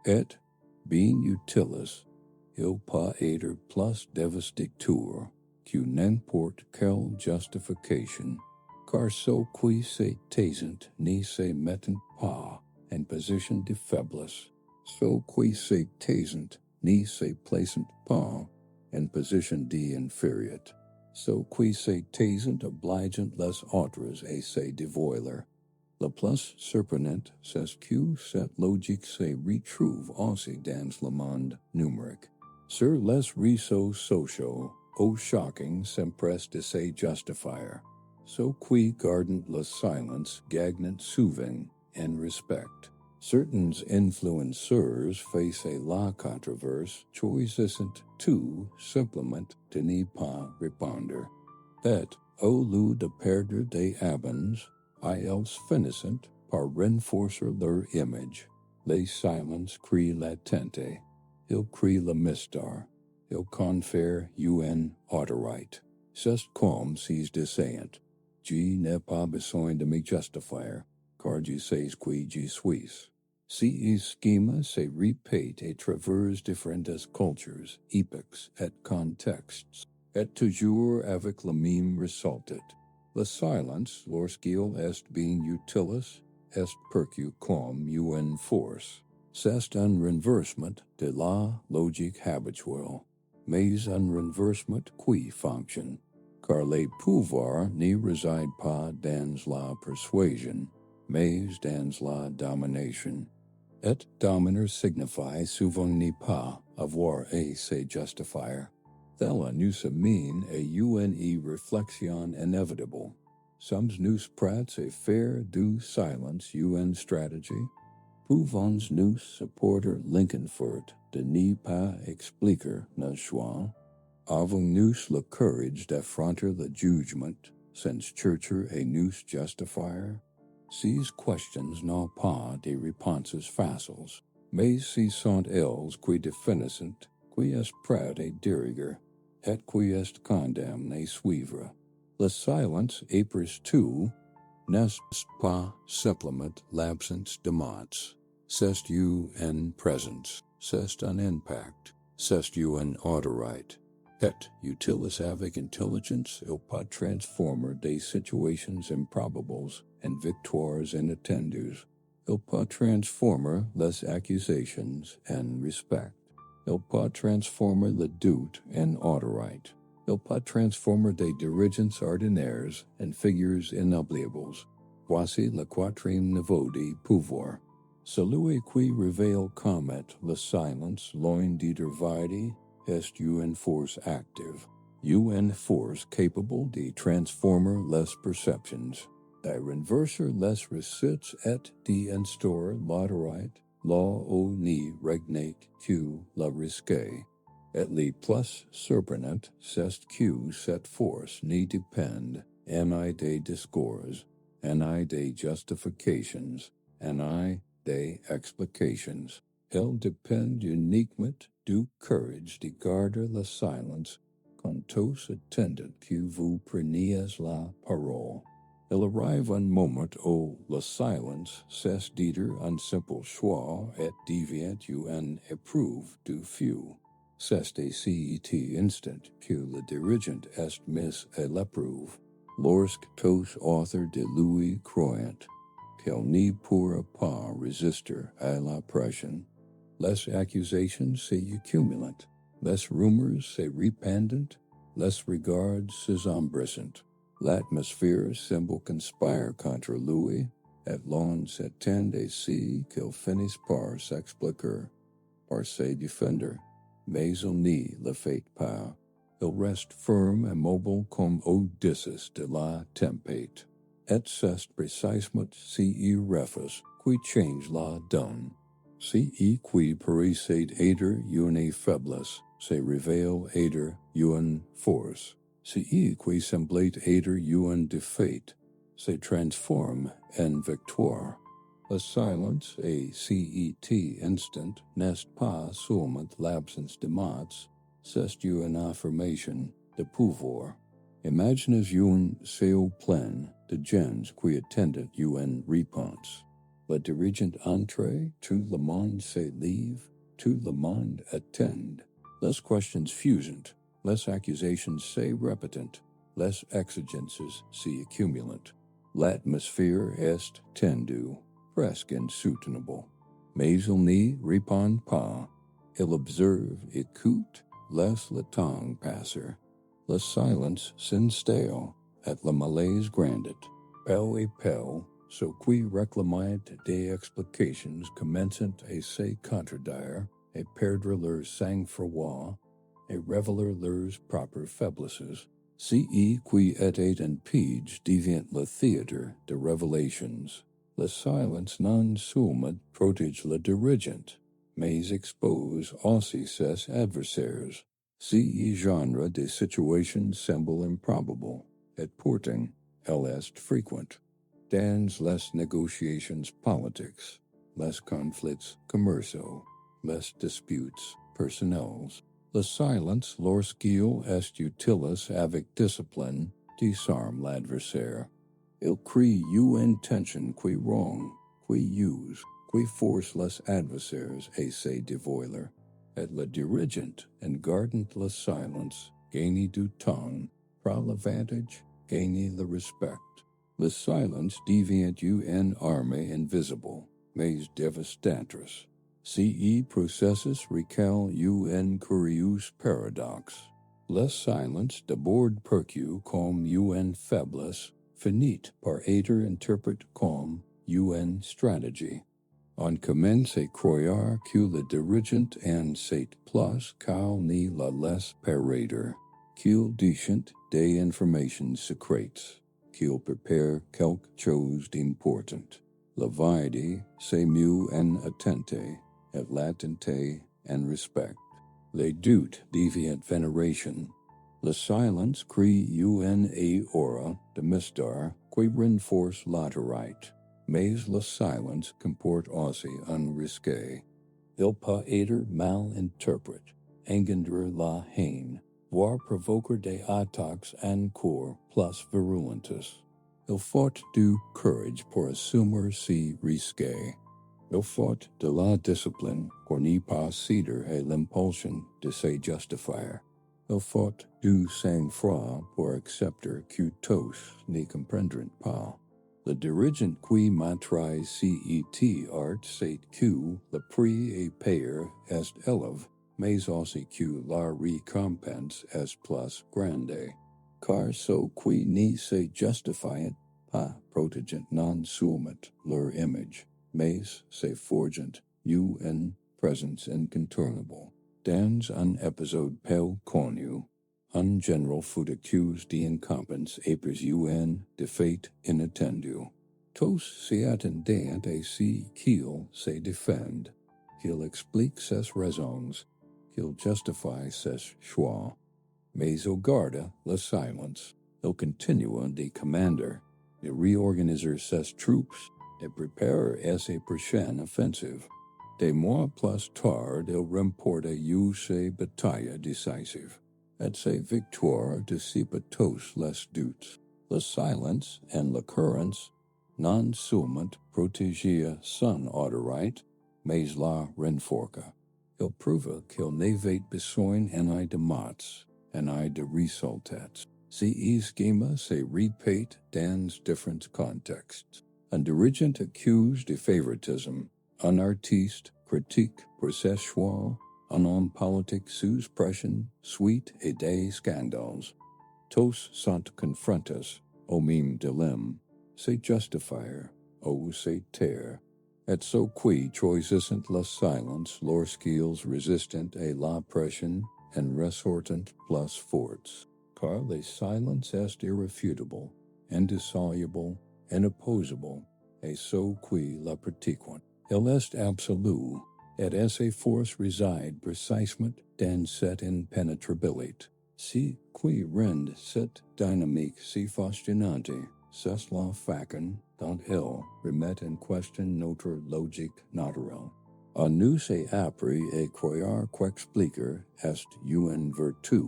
Et, being utilis, il pas être plus dévastateur que n'importe quelle justification, car ceux qui se taisent ne se mettent pas en position de faiblesse, ceux qui se taisent ne se placent pas en position d'infériorité, ceux qui se taisent obligent les autres à se dévoiler. Le plus surprenant, c'est que cette logique se retrouve aussi dans le monde numérique. Sur les réseaux sociaux, au shocking s'empresse de se justifier. Ceux qui gardent le silence gagnent souvent en respect. Certains influenceurs face la controverse choisissent tout simplement de ne pas répondre. Et, au lieu de perdre des abonnés, ils finissent par renforcer leur image. Les silences créent l'attente. Ils créent le mystère. Ils confèrent une autorité. C'est comme s'ils disaient, je n'ai pas besoin de me justifier, car je sais qui je suis. Ce schéma se répète à travers différentes cultures, époques et contextes, et toujours avec le même résultat. Le silence, lorsqu'il est bien utilisé, est perçu comme une force. C'est un renversement de la logique habituelle, mais un renversement qui fonctionne, car le pouvoir ne réside pas dans la persuasion, mais dans la domination. Et dominer signifie souvent ne pas avoir à se justifier. Cela nous amène à une réflexion inévitable. Sommes-nous prêts à faire du silence une stratégie? Pouvons-nous supporter l'inconfort de ne pas expliquer nos choix? Avons-nous le courage d'affronter le jugement sans chercher à nous justifier? Ces questions n'ont pas de réponses faciles, mais ce sont elles qui définissent qui est prêt à diriger et qui est condamné à suivre. Le silence après tout n'est pas simplement l'absence de mots. C'est une présence, c'est un impact, c'est une autorité. Et, utilisé avec intelligence, il peut transformer des situations improbables en victoires inattendues. Il peut transformer les accusations en respect. Il peut transformer le doute en autorité. Il peut transformer des dirigeants ordinaires en figures inoubliables. Voici le quatrième niveau du pouvoir. Celui qui révèle comment le silence, loin d'être vide, est une force active, une force capable de transformer les perceptions, de renverser les recettes et d'instaurer l'autorité, là où ne régnait que le risque. Et le plus surprenant, c'est que cette force ne dépend ni des discours, ni des justifications, ni des explications. Elle dépend uniquement du courage de garder le silence quand tous attendent que vous preniez la parole. Il arrive un moment où le silence cesse d'être un simple choix et devient une épreuve du feu. C'est à cet instant que le dirigeant est mis à l'épreuve, lorsque tous autour de lui croient qu'il ne pourra pas résister à la pression. Les accusations s'accumulent, les rumeurs se répandent, les regards s'embrasent. L'atmosphère semble conspire contre lui, et l'on s'attend à ce qu'il finisse par s'expliquer, par se défendre. Mais il ne le fait pas. Il reste ferme et mobile comme Odysseus de la tempête. Et c'est précisément ce refus qui change la donne. Ce qui paraissait être une faiblesse se révèle être une force. Ce qui semblait être une défaite se transforme en victoire. Le silence et cet instant n'est pas seulement l'absence de mots, c'est une affirmation de pouvoir. Imaginez une salle pleine de gens qui attendent une réponse. Le dirigeant entre, tout le monde se lève, tout le monde attend. less questions fusant, less accusations se repetent, less exigences se accumulant. L'atmosphère est tendue, presque insoutenable. Mais il n'y répond pas. Il observe, écoute, laisse le temps passer. Le silence s'installe, et le malaise grandit. Peu et peu, ce qui réclamait des explications commencent à se contredire, et perdre leur sang-froid, et révéler leurs propres faiblesses. Ce qui était un piège devient le théâtre de révélations. Le silence non seulement protège le dirigeant, mais expose aussi ses adversaires. Ce genre de situation semble improbable, et pourtant, elle est fréquente. Dans les négociations politiques, les conflits commerciaux, les disputes personnels, le silence lorsqu'il est utile avec discipline disarme l'adversaire. Il crée une tension qui wrong, qui use, qui force les adversaires à se dévoiler. Et le dirigeant, en gardant le silence, gagne du temps, prend l'avantage, gagne le respect. Le silence devient une arme invisible, mais dévastatrice. Ce processus recale un curieux paradoxe. Le silence d'abord perçu comme une faiblesse, finit par être interprété comme une stratégie. On commence à croire que le dirigeant en sait plus qu'il ne la laisse paraître, qu'il détient des informations secrètes, qu'il prépare quelque chose d'important. La vérité, c'est mieux en attente, et l'attente en respect. Les doutes deviennent vénération. Le silence crée une aura de mystère qui renforce l'autorité. Mais le silence comporte aussi un risque. Il peut être mal interprété, engendrer la haine, voire provoquer des attaques encore plus virulentes. Il faut du courage pour assumer ces risques. Il faut de la discipline pour ne pas céder à l'impulsion de se justifier. Il faut du sang-froid pour accepter que tous ne comprendront pas. Le dirigeant qui maîtrise cet art sait que le prix à payer est élevé, mais aussi que la récompense est plus grande. Car ceux qui ne se justifient pas protègent non seulement leur image, mais se forgent une présence incontournable. Dans un épisode peu connu, un général fut accusé d'incompétence après une défaite inattendue. Tous s'y attendaient à ce qu'il se défende, qu'il explique ses raisons, qu'il justifie ses choix. Mais il garda le silence. Il continua de commander, de réorganiser ses troupes, de préparer ses prochaines offensives. Des mois plus tard, il remporta ses batailles décisives. Et ses victoires dissipa tous les doutes. Le silence en l'occurrence non seulement protégeait son autorité, mais la renforça. Il prouva qu'il n'avait besoin en de maths, en de résultats. Ce schéma se répète dans différents contextes. Un dirigeant accusé de favoritisme, un artiste critique pour ses choix, un homme politique sous pression suite à des scandales. Tous sont confrontés au même dilemme, se justifier ou se taire. Et ceux qui choisissent le silence lorsqu'ils résistent à la pression en ressortent plus forts. Car le silence est irréfutable, indissoluble, inopposable, et ceux qui la pratiquent. Il est absolu, et sa force réside précisément dans cette impénétrabilité. Ce qui rend cette dynamique si fascinante, c'est la façon dont elle remet en question notre logique naturelle. On nous a appris à croire qu'expliquer est une vertu,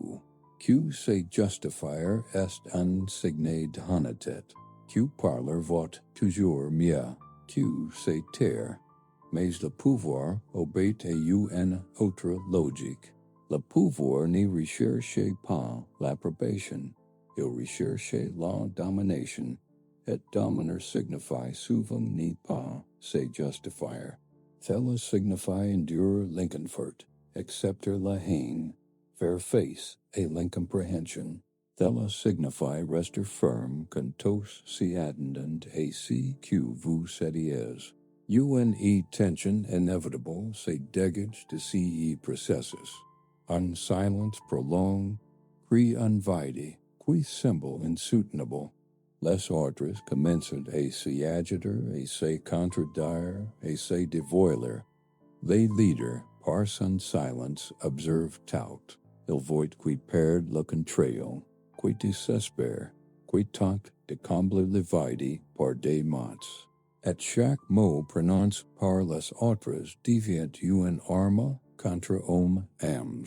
que se justifier est un signe d'honnêteté, que parler vaut toujours mieux que se taire. Mais le pouvoir obéit à une autre logique. Le pouvoir n'y recherche pas l'approbation, il recherche la domination, et dominer signifie souvent ni pas se justifier. Cela signifie endure l'inconfort, accepter la haine, faire face à l'incompréhension. Cela signifie rester ferme quand tous s'y attendent et si que vous étiez. Une tension inevitable se dégage de ces processus. Un silence prolongé, cri unvide, qui semble insoutenable. Les autres commencent à s'y agiter, à se contredire, à se dévoiler. Les leaders, par son silence, observent tout. Ils voient qui perdent le contrôle, qui désespèrent, qui tentent de combler le vide par des mots. At chaque mot prononcé par les autres devient une arme contre âmes.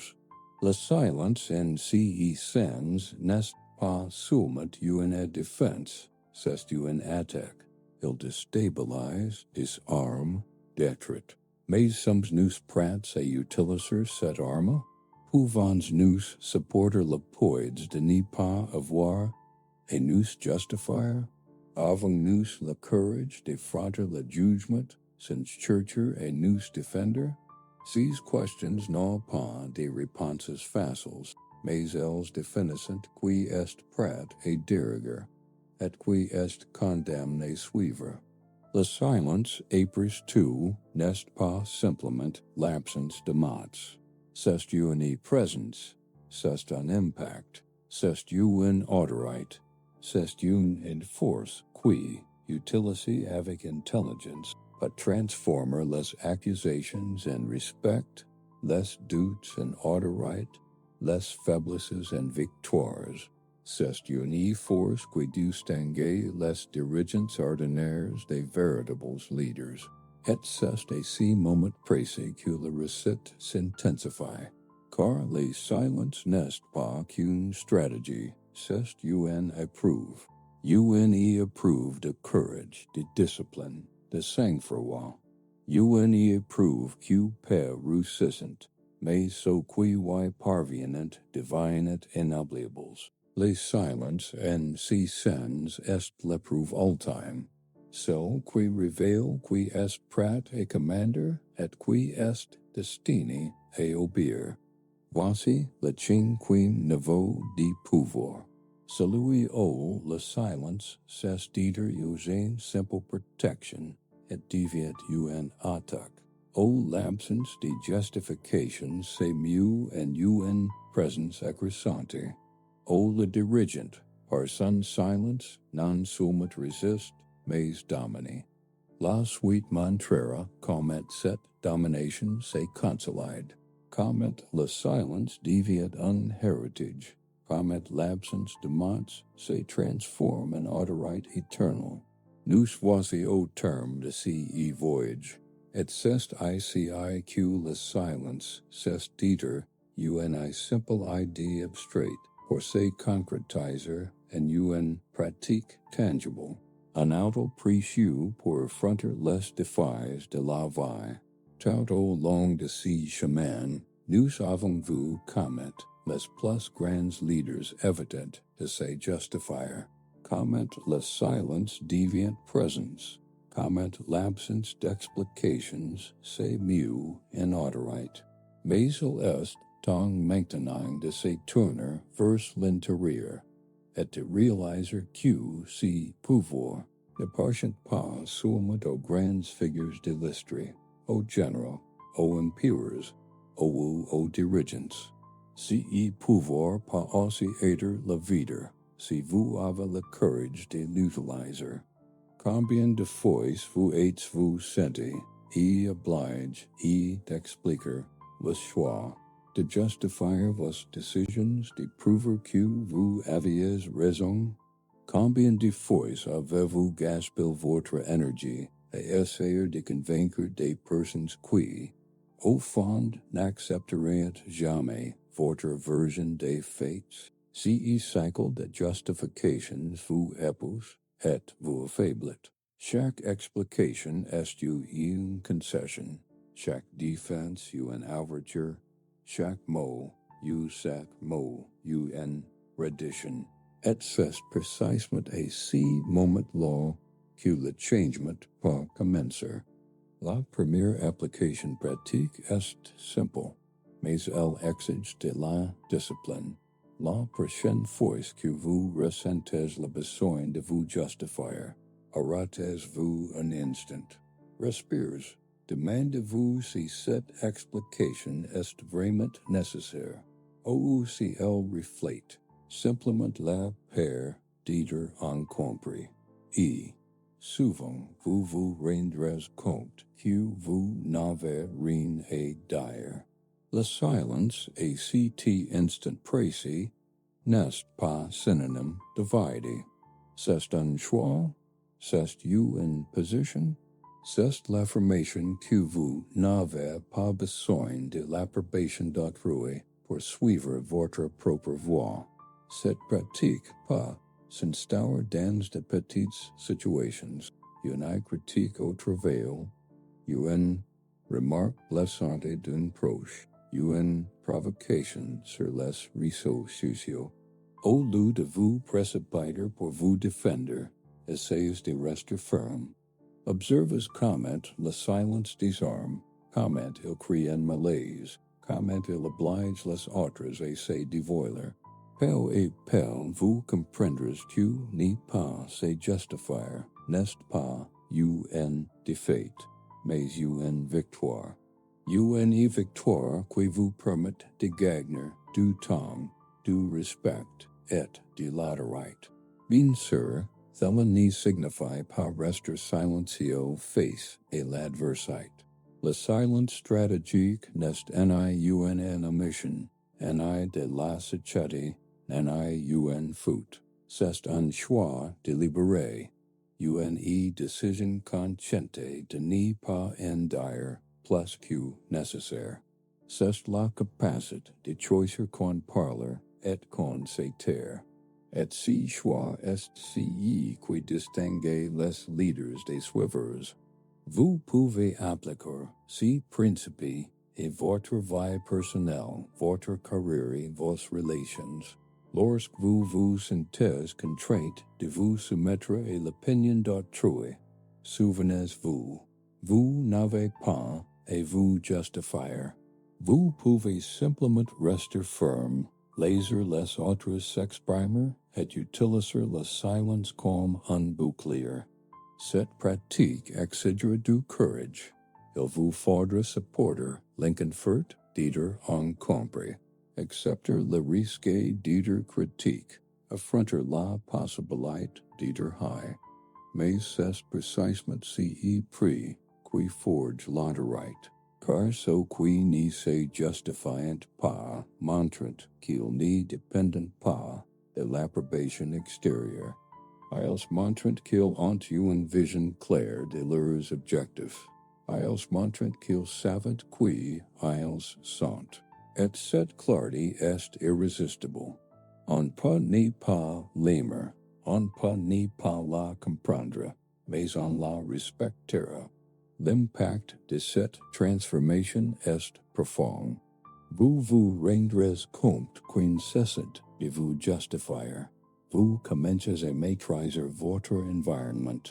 Le silence en ce sens n'est pas seulement une défense, c'est une attaque. Il déstabilise, disarme, détruit. Mais sommes-nous prêts à utiliser cette arme? Pouvons-nous supporter le poids de ne pas avoir et nous justifier? Avons-nous le courage d'affronter le jugement sans chercher et nous défendre? Ces questions n'ont pas de réponses faciles, mais elles définissent qui est prêt à diriger, et qui est condamné à suivre. Le silence après tout n'est pas simplement l'absence de mots. C'est une présence, c'est un impact, c'est une autorité, c'est une force qui, utilisée avec intelligence, peut transformer les accusations en respect, les doutes en autorité, les faiblesses en victoires. C'est une force qui distingue les dirigeants ordinaires des véritables leaders. Et c'est à ce moment précis que la recette s'intensifie, car le silence n'est pas qu'une stratégie, c'est une épreuve. Une épreuve de courage, de discipline, de sang-froid. Une épreuve qui peut réussir, mais ce qui y parviennent devient inoubliable. Le silence en ce sens est l'épreuve ultime. Celle qui révèle qui est prêt à commander et qui est destiné à obéir. Voici le cinquième niveau du pouvoir. Celui où le silence cesse d'être une simple protection et devient une attaque. Où l'absence de justification c'est mieux en une présence accroissante. Où le dirigeant, par son silence, non seulement résiste, mais domine. La suite montrera comment cette domination se consolide, comment le silence devient un héritage, comment l'absence de mots se transforme en autorité éternelle. Nous voici au terme de ce voyage, et c'est ici que le silence cesse d'être une simple idée abstraite pour se concrétiser en une pratique tangible. Un auto précieux pour affronter les défis de la vie. Tout au long de ce chemin, nous avons vu comment les plus grands leaders évitent de se justifier, comment le silence devient présence, comment l'absence d'explications c'est mieux en autorité. Mais il est temps maintenant de se tourner vers l'intérieur, et de réaliser que ce pouvoir n'appartient pas seulement aux grandes figures de l'histoire, aux généraux, aux empires, aux dirigeants. Ce pouvoir peut aussi être le vôtre, si vous avez le courage de l'utiliser. Combien de fois vous sentez et obligé et d'expliquer le choix, de justifier vos décisions, de prouver que vous aviez raison? Combien de fois avez-vous gaspillé votre énergie à essayer de convaincre des personnes qui, au fond, n'accepteraient jamais votre version des faits? Ce cycle de justifications vous épouse et vous affaiblit. Chaque explication est une concession, chaque défense une ouverture, chaque mot, chaque mot, reddition, et c'est précisément à ce moment-là que le changement peut commencer. La première application pratique est simple, mais elle exige de la discipline. La prochaine fois que vous ressentez le besoin de vous justifier, arrêtez-vous un instant. Respirez. Demandez-vous si cette explication est vraiment nécessaire, ou si elle reflète simplement la peur d'être incompris. Et souvent, vous vous rendrez compte que vous n'avez rien à dire. Le silence et cet instant précis n'est pas synonyme de vérité. C'est un choix, c'est une position, c'est l'affirmation que vous n'avez pas besoin de l'approbation d'autrui pour suivre votre propre voie. Cette pratique peut s'instaurer dans de petites situations, une critique au travail, une remarque blessante d'un proche, une provocation sur les réseaux sociaux. Au lieu de vous précipiter pour vous défendre, essayez de rester ferme. Observez comment le silence désarme, comment il crée un malaise, comment il oblige les autres à se dévoiler. Peu à peu vous comprendrez que n'est pas se justifier, n'est pas une défaite, mais une victoire. Une victoire qui vous permet de gagner du temps, du respect et de l'autorité. Bien sûr, cela ne signifie pas rester silencieux face à l'adversité. Le silence stratégique n'est une omission, ni de la satiété, ni une faute. C'est un choix délibéré, une décision consciente de ne pas en dire plus que nécessaire. C'est la capacité de choisir qu'on parle et qu'on se taire. Et ce choix est celui qui distingue les leaders des suiveurs. Vous pouvez appliquer ces principes à votre vie personnelle, votre carrière et vos relations. Lorsque vous vous sentez contraint de vous soumettre à l'opinion d'autrui, souvenez-vous, vous n'avez pas à vous justifier. Vous pouvez simplement rester ferme, laisser les autres s'exprimer et utiliser le silence comme un bouclier. Cette pratique exigera du courage. Il vous faudra supporter l'inconfort d'être incompris, accepter le risque d'être critique, affronter la possibilité d'être high. Mais c'est précisément ce prix qui forge l'autorité, car ceux qui ne se justifient pas montrent qu'ils ne dépendent pas de l'approbation extérieure. Ils montrent qu'ils ont une vision claire de leurs objectifs. Ils montrent qu'ils savent qui ils sont. Et cette clarté est irrésistible. On peut ne pas l'aimer, on peut ne pas la comprendre, mais on la respectera. L'impact de cette transformation est profond. Vous vous rendrez compte qu'un cessant de vous justifier. Vous commencez à maîtriser votre environnement.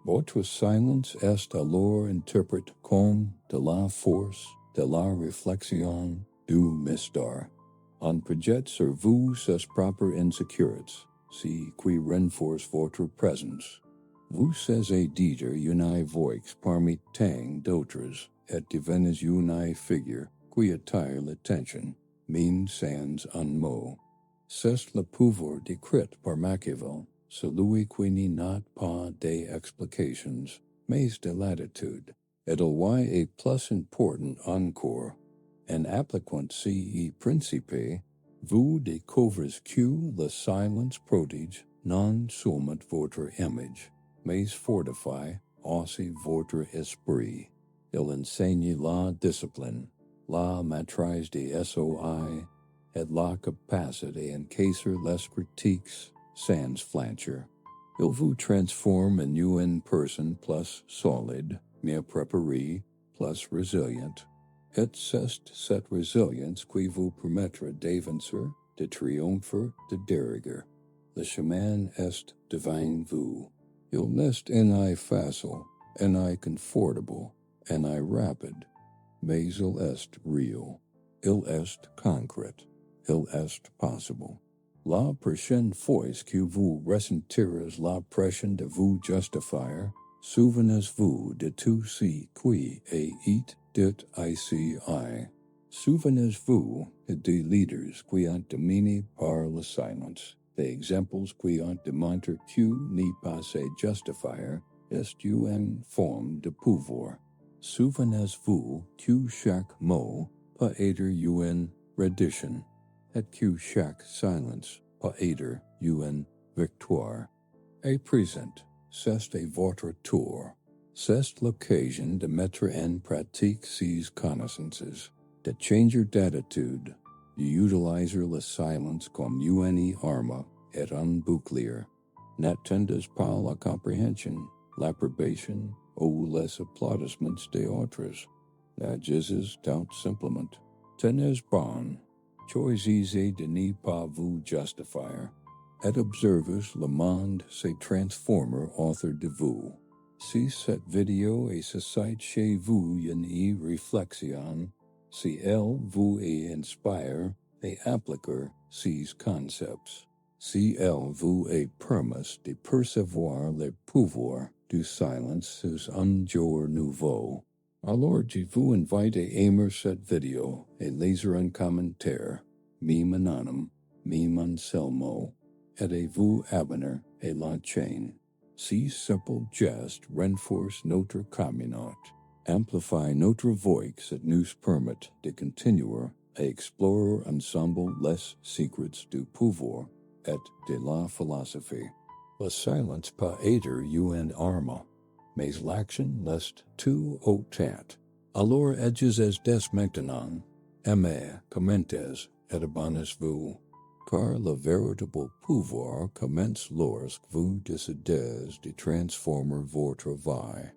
Votre silence est alors interprété comme de la force, de la réflexion, du mystère. On projette sur vous ses propres insécurités, ce qui renforce votre présence. Vous cessez d'être une voix parmi tant d'autres et devenez une figure qui attire l'attention, même sans un mot. C'est le pouvoir décrit par Machiavel, celui qui n'a pas d'explications, mais de l'attitude. Et le est plus important encore. En appliquant ces principes, vous découvrez que le silence protège non seulement votre image, mais fortifie aussi votre esprit. Il enseigne la discipline, la maîtrise des SOI, et la capacité à encaisser les critiques sans flancher. Il vous transforme en une personne plus solide, mieux préparée, plus résiliente. et cest cette résilience qui vous permettra d'avancer, de triompher, de dériger. Le chemin est devant vous. Il n'est en facile, en confortable, en rapide, mais il est real, il est concret, il est possible. La prochaine fois que vous ressentirez la pression de vous justifier, souvenez-vous de tout ce qui est dit ici. Souvenez-vous des leaders qui ont dominé par le silence, des exemples qui ont démontré que ne pas se justifier est une forme de pouvoir. Souvenez-vous que chaque mot peut être une reddition, et que chaque silence peut être une victoire. À présent, c'est votre tour. C'est l'occasion de mettre en pratique ces connaissances, de changer d'attitude, d'utiliser le silence comme une arme et un bouclier. N'attendez pas la compréhension, l'approbation ou les applaudissements des autres. N'agissez tout simplement. Tenez bon. Choisissez de ne pas vous justifier, et observez le monde se transformer autour de vous. Si cette vidéo est suscite chez vous une réflexion, si elle vous inspire et appliquer ces concepts, si elle vous permet de percevoir le pouvoir du silence sous un jour nouveau, alors je vous invite à aimer cette vidéo et laisser un commentaire, mime anonyme, mime un seul mot, et à vous abonner à la chaîne. Ces simples gestes renforcent notre communauté, amplifient notre voix et nous permettent de continuer à explorer ensemble les secrets du pouvoir et de la philosophie. Le silence peut être une arme, mais l'action l'est tout autant. Alors agissez dès maintenant, aimez, commentez et abonnez-vous, car le véritable pouvoir commence lorsque vous décidez de transformer votre vie.